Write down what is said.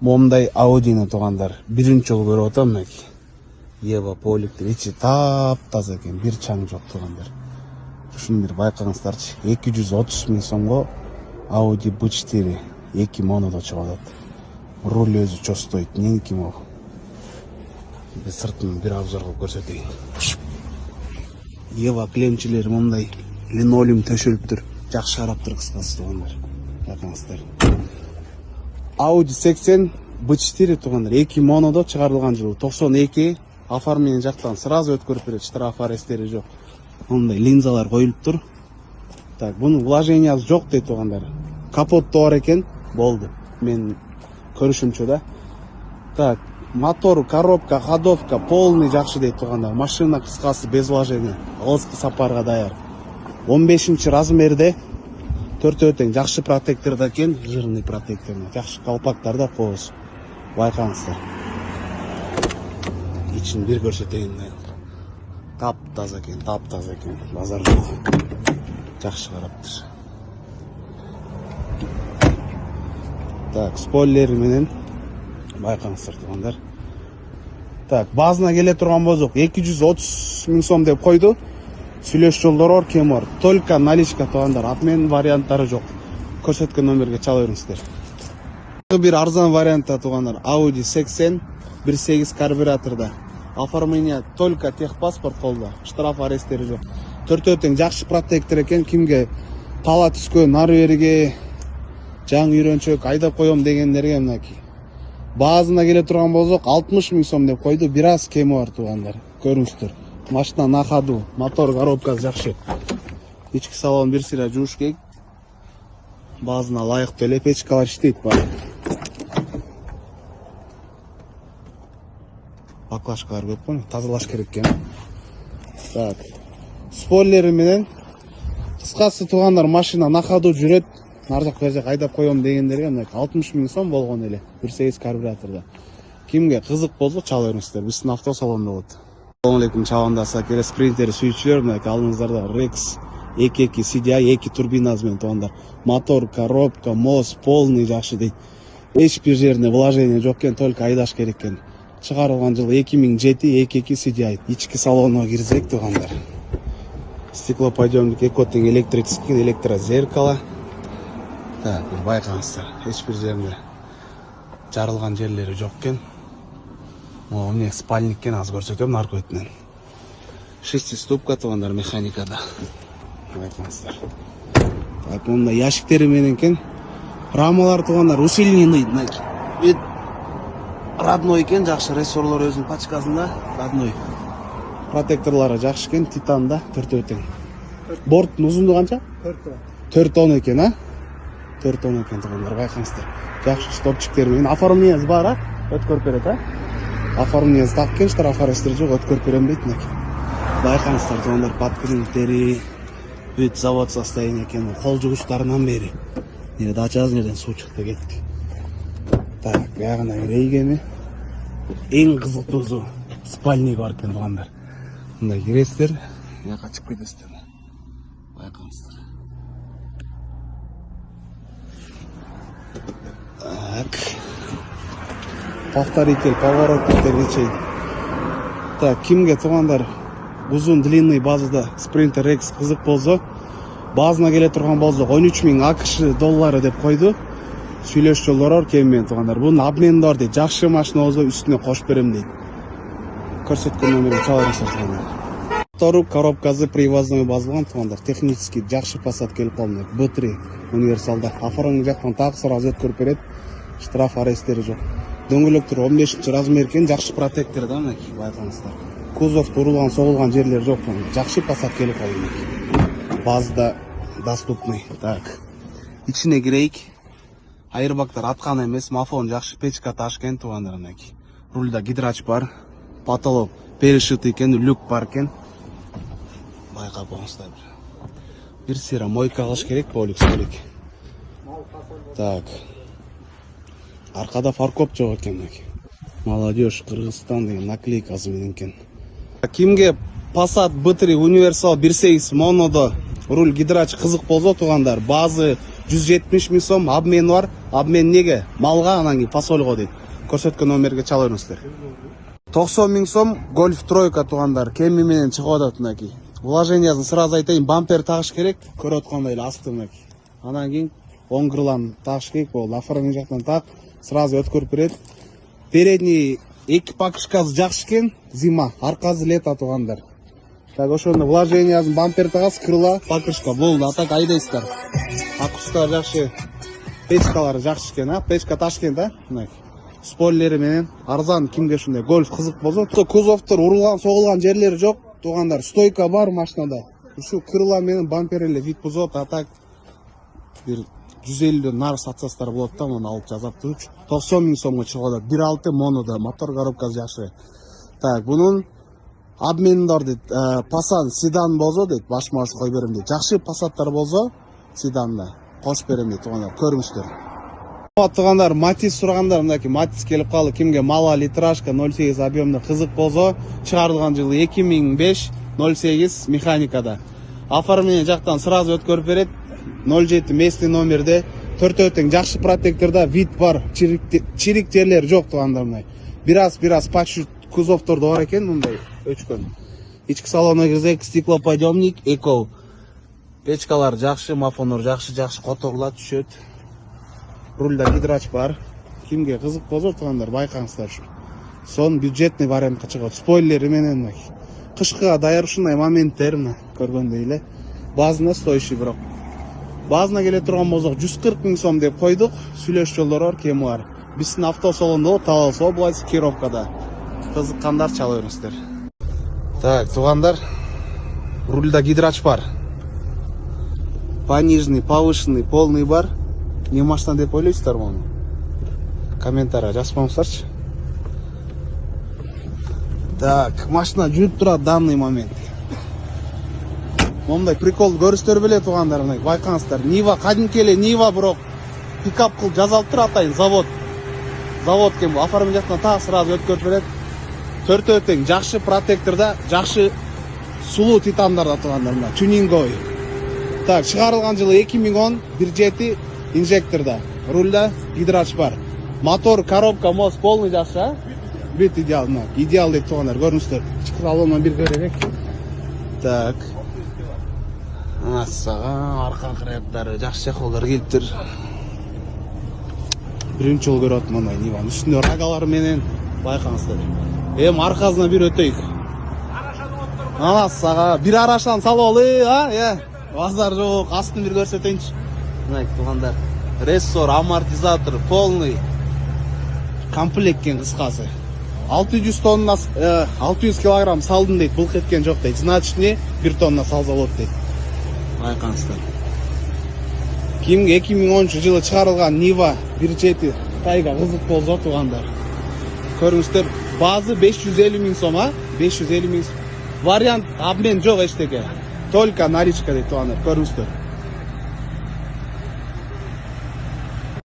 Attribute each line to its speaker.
Speaker 1: Момдай Audini туугандар биринчи жолу көрүп атам мынакей. Ева поликтер ичи таптаза экен, бир чаң жок туугандар. Ушуну бир байкаңыздарчы. 230 миң сомго Audi B4 2 монодо чыгып атат. Руль өзү чостойт, неники могу. Сыртын бир обзор кылып көрсөтөйүн. Ева клемчилери мондай линолеум төшөлүптүр. Жакшы караптыр кыскасы туугандар. Байкаңыздар. Audi 80 B4 туугандар 2 монодо чыгарылган жылы 92. Оформление жактан сразу өткөрүп берет, штраф аресттери жок. Мондай линзалар коюлуптур. Так, бунун вложениясы жок дейт туугандар. Капотто бар экен, болду. Мен көрүшүмчө да. Так, мотор, коробка, ходовка полный жакшы дейт туугандар. Машина кыскасы без вложения, алыскы сапарга даяр. 15 размерде 4 тең жакшы протекторда экен, жирный протектор. Жакшы калпактарда коз. Байкаңыздар. İçini bir көрсөтөйүн. Таптаза экен, базар жок. Жакшы караптыр. Так, спойлер менен байкаңыздар туугандар. Так, базына келе турган болсок 230 миң сом деп койду. Сүйлөш жолдор бар, кем бар. Только наличка туугандар, обмен варианттары жок. Көрсөткөн номерге чала бериңиздер. Bir арзан вариантта туугандар, Audi 80 1.8 карбюраторда. Оформление только техпаспорт колдо. Штраф аресттери жок. 4 тең жакшы протектор экен, кимге тала түскөн, ары бериге жаң үйрөнчөк айдап коем дегендерге мынакей. Базына келе турган болсок 60 миң сом деп койду. Бир аз кеми бар туугандар. Көрүңүздөр. Машина на ходу, мотор, коробкасы жакшы. Ички салон бир сыйра жууш керек. Базына лайыктуу эле печкалар иштейт бар. Баклашкалар көп кой, тазалаш керек экен. Так. Спойлери менен кыскасы туугандар, машина на ходу жүрөт. Нар жак бер жак айдап коем дегендерге мына 60 миң сом болгон эле. 1.8 карбюраторда. Кимге кызык болсо чала бериңиздер. Биздин автосалондо болот. Assalamu alaykum чабандаса келе спринтер сүйүүчүлөр, мынакей алдыңыздарда Rex 2.2 CDI 2 турбинасы менен туугандар. Мотор, коробка, мост полный жакшы дейт. Эч бир жерине вложение жок экен, только айдаш керек экен. Чыгарылган жылы 2007 2.2 CDI. Ички салонуна кирсек туугандар. Стеклоподъемник экотең электрический, электрозеркало. Так, байкаңыздар. Эч бир жеринде жарылган жерлери жок экен. О, мне спальник кен аз көрсөтөм наркы бетинен. 6 ступка туугандар механикада. Байкаңыздар. Так, мында ящиктери менен кен. Рамалар туугандар усиленный. Бет родной экен, жакшы рессорлор өзүнүн пачкасында, родной. Протекторлары жакшы экен, титанда 4 тең. Борттун узундугу канча? 4 экен, а? 4 экен туугандар, байкаңыздар. Жакшы стопчиктер менен оформлениясы бар, а? Өткөрүп берет, а? Оформлениясы так экен, штраф аресттери жок, өткөрүп берем дейт мынакей. Байкаңыздар туугандар, подкрылтери бүт завод состояние экен, кол жугучтарынан бери. Эне дача жерден суу чыкты кетти. Так, бягына кирейгени. Эң кызыктуусу спальник бар экен туугандар. Мындай киресиздер, жака чыгып кетесиздер. Байкаңыздар. Так. Повторитель, поворотниктер нечейди. Так, кимге туугандар узун длинный базада Sprinter Rex кызык болсо, базына келе турган болсок 13 миң АКШ доллары деп койду. Сүйлөш жолдор бар кем менен туугандар. Бунун обмени бар дейт. Жакшы машина болсо үстүнө кошуп берем дейт. Көрсөткөн номерге чала бериңиздер туугандар. Мотору, коробкасы привозной базылган туугандар. Технически жакшы Passat келип калды. B3 универсалда. Оформление жактан так сразу өткөрүп берет. Штраф аресттери жок. Дөңгөлөктөр 15 размер экен, жакшы протектор да мынакей, байкаңыздар. Кузов урулган, согулган жерлер жок. Жакшы Passat келип калды. Базда доступный. Так. Ичине кирейик. Айырбактар аткан эмес, мафон жакшы печка ташкен туугандар мынакей. Рульда гидрач бар. Потолок перешитый экен, люк бар экен. Байкап коңуздар. Бир сыйра мойка кылыш керек, поликс керек. Так. Аркада фаркоп жок экен мынакей. Молодежь Кыргызстан деген наклейкасы менен экен. Кимге Passat B3 универсал 1.8 монодо руль гидрач кызык болсо туугандар, базы 170 миң сом обмен бар. Обмен неге? Малга, анан кийин фасольго дейт. Көрсөткөн номерге чала бериңиздер. 90 миң сом Golf тройка туугандар, кеми менен чыгып атат мынакей. Вложениясын сразу айтайын, бампер тагыш керек, көрүп аткандай эле асты мынакей. Анан кийин оң крылан тагыш керек болду. Оформление жактан так, сразу өткөрүп берет. Передний эки покрышкасы жакшы экен, зима, аркасы лето туугандар. Так, ошондо вложениясын бампер тагас, крыла, покрышка болду. А так айдайсыздар. Акустикалар жакшы, печкалары жакшы экен, а? Печка Ташкент, а? Мынакей. Спойлери менен арзан, кимге ушундай гольф кызык болсо, кузовтор урулган, согулган жерлери жок туугандар. Стойка бар машинада. Ушу крыла менен бампер эле вид бузот, а так бир 150дөн нары сатсастар болот да, муну алып жазаптыр. 90 миң сомго чыгып атат. 1.6 монода, мотор коробкасы жакшы. Так, бунун обмени бар дейт. Passat седан болсо дейт, баш-маш кой берем дейт. Жакшы Passаттар болсо седанда кошуп берем дейт туугандар. Көрүңүздөр. Туугандар, Матис сурагандар, мынакей Матис келип калды. Кимге мала литражка 08 объемда кызык болсо, чыгарылган жылы 2005 08 механикада. Оформление жактан сразу өткөрүп берет. 07 местный номерде 4 тең жакшы протекторда вид бар, чирик жерлери жок туугандар мындай. Бираз пачу кузовтордо бар экен мындай өчкөн. Ички салонго кирсек, стеклоподъемник, эко. Печкалар жакшы, мафонор жакшы которула түшөт. Рульда гидрач бар. Кимге кызык болсо туугандар байкаңыздар. Сон бюджетный вариантка чыгат. Спойлери менен кышкыга даяр ушундай моменттер мына көргөндөй эле. Базына стоящий бирок. Базына келе турган болсок 140 миң сом деп койдук. Сүйлөш жолдору бар, кеми бар. Биздин автосалондо Талас области Кировкада. Кызыккандар чала бериңиздер. Так, туугандар, рульда гидрач бар. Пониженный, повышенный, полный бар. Не машина деп ойлойсуздар муну? Комментарийга жазып коюңуздарчы. Так, машина жүрүп турат данный момент. Мондай прикол көрүстөр беле туугандар, мына байкаңыздар. Нива кадимки эле Нива, бирок пикап кылып жазалып тур атайын, завод. Завод кем бу, оформление жактан так сразу өткөрүп берет. 4 тең жакшы протекторда, жакшы сулуу титандарда туугандар, мына тюнинговый. Так, чыгарылган жылы 2010 1.7 инжекторда. Рульда гидрач бар. Мотор, коробка, мост полный жакшы, а? Бүт идеал, идеал дейт туугандар, көрүңүздөр. Ички салондан бир көрөлүк. Так. Сага арка кыраяктары жакшы чехолдор келиптир. Биринчи жолу көрүп атам мындай Ниванын үстүндө рагалары менен байкаңыздар. Эми аркасына бир өтөйүк. Сага бир арашан салалы, а? Базар жок, астын бир көрсөтөйүнчү. Мына туугандар, рессор, амортизатор полный. Комплект кен кыскасы. 600 тонна, 600 килограмм салдым дейт, былк эткен жок дейт. Значит, 1 тонна салса болот дейт. Байкаңыздар. Кимге 2010 жылы чыгарылган Нива 1.7 тайга кызык болсо туугандар. Көрүңүздөр, базы 550 миң сом, а? 550 миң. Вариант обмен жок эчтеке. Только наличка дейт туугандар, көрүңүздөр.